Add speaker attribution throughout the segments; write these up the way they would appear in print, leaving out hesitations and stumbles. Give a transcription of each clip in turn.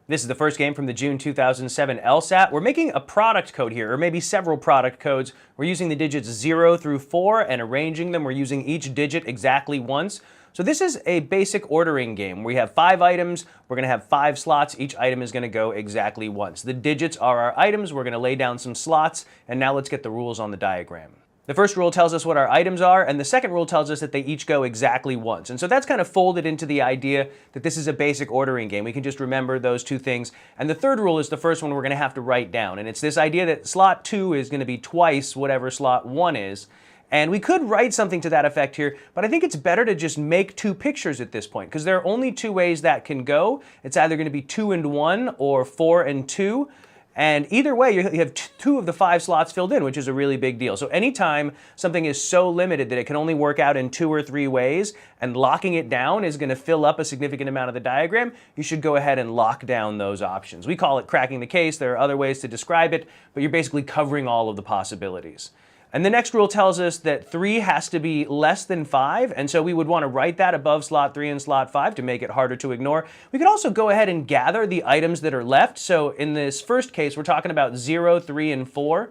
Speaker 1: This is the first game from the June 2007 LSAT. We're making a product code here, or maybe several product codes. We're using the digits 0 through 4 and arranging them. We're using each digit exactly once. So this is a basic ordering game. We have 5 items. We're going to have 5 slots. Each item is going to go exactly once. The digits are our items. We're going to lay down some slots. And now let's get the rules on the diagram. The first rule tells us what our items are, and the second rule tells us that they each go exactly once. And so that's kind of folded into the idea that this is a basic ordering game. We can just remember those two things. And the third rule is the first one we're going to have to write down. And it's this idea that slot 2 is going to be twice whatever slot 1 is. And we could write something to that effect here, but I think it's better to just make 2 pictures at this point, because there are only 2 ways that can go. It's either going to be 2 and 1 or 4 and 2. And either way, you have 2 of the 5 slots filled in, which is a really big deal. So anytime something is so limited that it can only work out in 2 or 3 ways, and locking it down is going to fill up a significant amount of the diagram, you should go ahead and lock down those options. We call it cracking the case. There are other ways to describe it, but you're basically covering all of the possibilities. And the next rule tells us that 3 has to be less than 5, and so we would want to write that above slot 3 and slot 5 to make it harder to ignore. We could also go ahead and gather the items that are left. So in this first case, we're talking about 0, 3, and 4.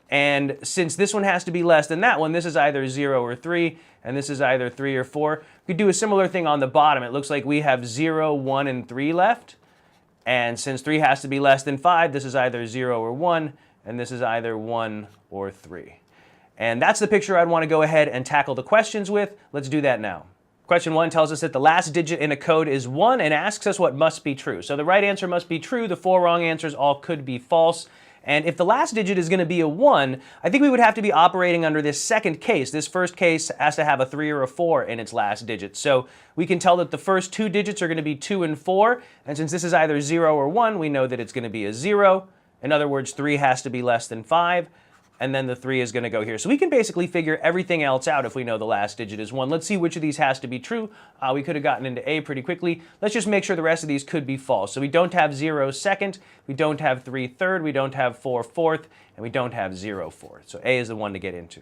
Speaker 1: And since this one has to be less than that one, this is either 0 or 3, and this is either 3 or 4. We could do a similar thing on the bottom. It looks like we have 0, 1, and 3 left. And since 3 has to be less than 5, this is either 0 or 1, and this is either 1 or 3. And that's the picture I'd want to go ahead and tackle the questions with. Let's do that now. Question 1 tells us that the last digit in a code is 1 and asks us what must be true. So the right answer must be true. The 4 wrong answers all could be false. And if the last digit is going to be a 1, I think we would have to be operating under this second case. This first case has to have a 3 or a 4 in its last digit. So we can tell that the first 2 digits are going to be 2 and 4. And since this is either 0 or 1, we know that it's going to be a 0. In other words, 3 has to be less than 5, and then the 3 is going to go here. So we can basically figure everything else out if we know the last digit is 1. Let's see which of these has to be true. We could have gotten into A pretty quickly. Let's just make sure the rest of these could be false. So we don't have 0 second, we don't have 3 third, we don't have 4 fourth, and we don't have 0 fourth. So A is the one to get into.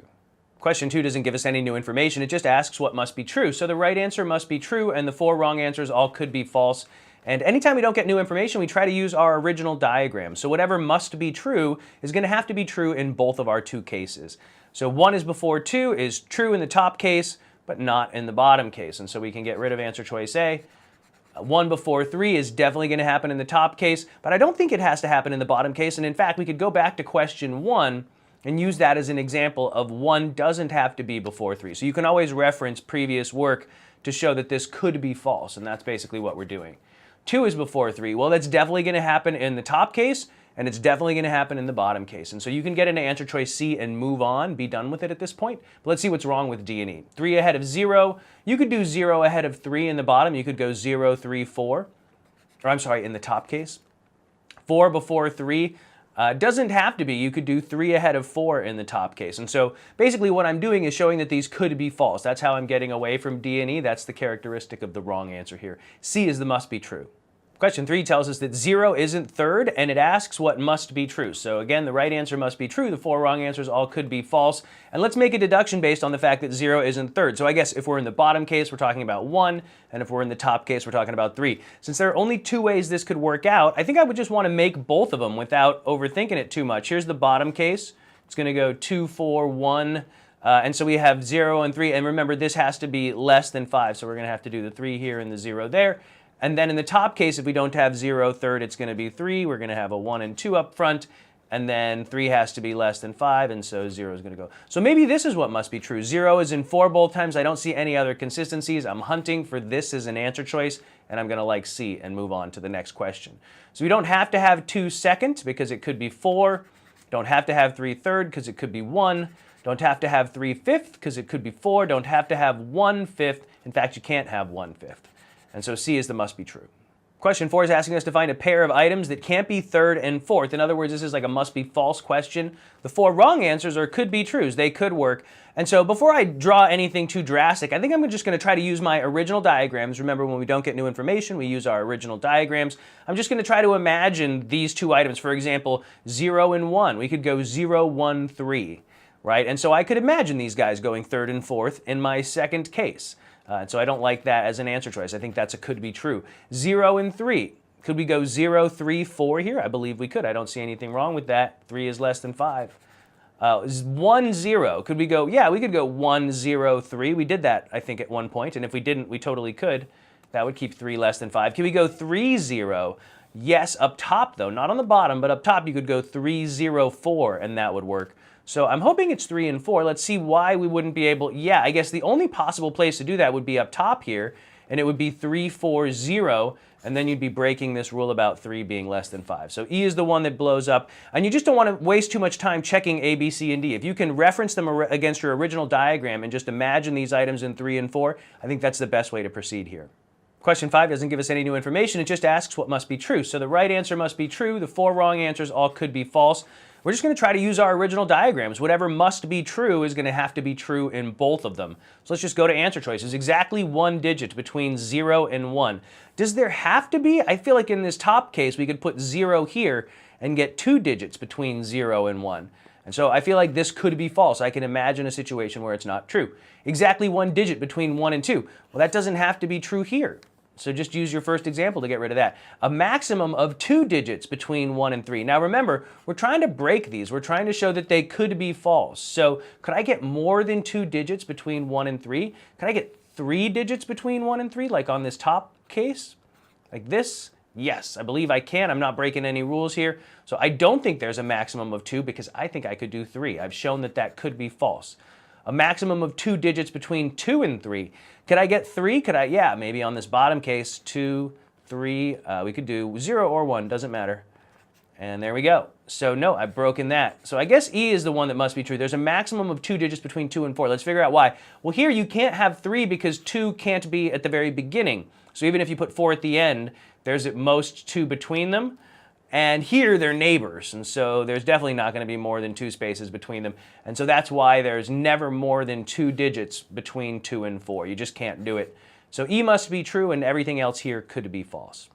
Speaker 1: Question 2 doesn't give us any new information. It just asks what must be true. So the right answer must be true, and the 4 wrong answers all could be false. And anytime we don't get new information, we try to use our original diagram. So whatever must be true is going to have to be true in both of our 2 cases. So 1 is before 2 is true in the top case, but not in the bottom case. And so we can get rid of answer choice A. 1 before 3 is definitely going to happen in the top case, but I don't think it has to happen in the bottom case. And in fact, we could go back to question 1 and use that as an example of 1 doesn't have to be before 3. So you can always reference previous work to show that this could be false, and that's basically what we're doing. 2 is before 3. Well, that's definitely going to happen in the top case, and it's definitely going to happen in the bottom case. And so you can get into answer choice C and move on, be done with it at this point. But let's see what's wrong with D and E. 3 ahead of 0. You could do 0 ahead of 3 in the bottom. You could go 0, 3, 4. Or I'm sorry, in the top case. 4 before 3. Doesn't have to be. You could do 3 ahead of 4 in the top case. And so basically what I'm doing is showing that these could be false. That's how I'm getting away from D and E. That's the characteristic of the wrong answer here. C is the must be true. Question 3 tells us that 0 isn't third, and it asks what must be true. So again, the right answer must be true. The 4 wrong answers all could be false. And let's make a deduction based on the fact that 0 isn't third. So I guess if we're in the bottom case, we're talking about 1, and if we're in the top case, we're talking about 3. Since there are only 2 ways this could work out, I think I would just want to make both of them without overthinking it too much. Here's the bottom case. It's going to go 2, 4, 1. And so we have 0 and 3. And remember, this has to be less than 5. So we're going to have to do the 3 here and the 0 there. And then in the top case, if we don't have 0 third, it's going to be 3. We're going to have a 1 and 2 up front. And then 3 has to be less than 5, and so 0 is going to go. So maybe this is what must be true. 0 is in 4 both times. I don't see any other consistencies. I'm hunting for this as an answer choice, and I'm going to like C and move on to the next question. So we don't have to have 2 second because it could be 4. Don't have to have 3 third because it could be 1. Don't have to have 3 fifth because it could be 4. Don't have to have 1 fifth. In fact, you can't have 1 fifth. And so C is the must be true. Question 4 is asking us to find a pair of items that can't be third and fourth. In other words, this is like a must be false question. The 4 wrong answers are could be trues. They could work. And so before I draw anything too drastic, I think I'm just going to try to use my original diagrams. Remember, when we don't get new information, we use our original diagrams. I'm just going to try to imagine these 2 items. For example, 0 and 1. We could go 0, 1, 3, right? And so I could imagine these guys going third and fourth in my second case. And so I don't like that as an answer choice. I think that's a could be true. 0 and 3 Could we go 0, 3, 4 here? I believe we could. I don't see anything wrong with that. 3 is less than 5. 1, 0. Could we go? Yeah, we could go 1, 0, 3. We did that, I think, at one point, and if we didn't, we totally could. That would keep 3 less than 5. Can we go 3, 0? Yes, up top though, not on the bottom, but up top you could go 3, 0, 4, and that would work. So I'm hoping it's 3 and 4. Let's see why we wouldn't be able. Yeah, I guess the only possible place to do that would be up top here, and it would be 3, 4, 0, and then you'd be breaking this rule about 3 being less than 5. So E is the one that blows up, and you just don't want to waste too much time checking A, B, C, and D. If you can reference them against your original diagram and just imagine these items in 3 and 4, I think that's the best way to proceed here. Question 5 doesn't give us any new information, it just asks what must be true. So the right answer must be true, the 4 wrong answers all could be false. We're just going to try to use our original diagrams. Whatever must be true is going to have to be true in both of them. So let's just go to answer choices. Exactly 1 digit between 0 and 1. Does there have to be? I feel like in this top case we could put 0 here and get 2 digits between 0 and 1. And so I feel like this could be false. I can imagine a situation where it's not true. Exactly 1 digit between 1 and 2. Well, that doesn't have to be true here. So just use your first example to get rid of that. A maximum of 2 digits between 1 and 3. Now remember, we're trying to break these. We're trying to show that they could be false. So could I get more than 2 digits between 1 and 3? Could I get 3 digits between 1 and 3, like on this top case? Like this? Yes, I believe I can. I'm not breaking any rules here. So I don't think there's a maximum of 2 because I think I could do 3. I've shown that that could be false. A maximum of 2 digits between 2 and 3. Could I get 3? Could I? Yeah, maybe on this bottom case, 2, 3. We could do 0 or 1, doesn't matter. And there we go. So no, I've broken that. So I guess E is the one that must be true. There's a maximum of 2 digits between 2 and 4. Let's figure out why. Well, here you can't have 3 because 2 can't be at the very beginning. So even if you put 4 at the end, there's at most 2 between them. And here they're neighbors, and so there's definitely not going to be more than 2 spaces between them. And so that's why there's never more than 2 digits between 2 and 4. You just can't do it. So E must be true, and everything else here could be false.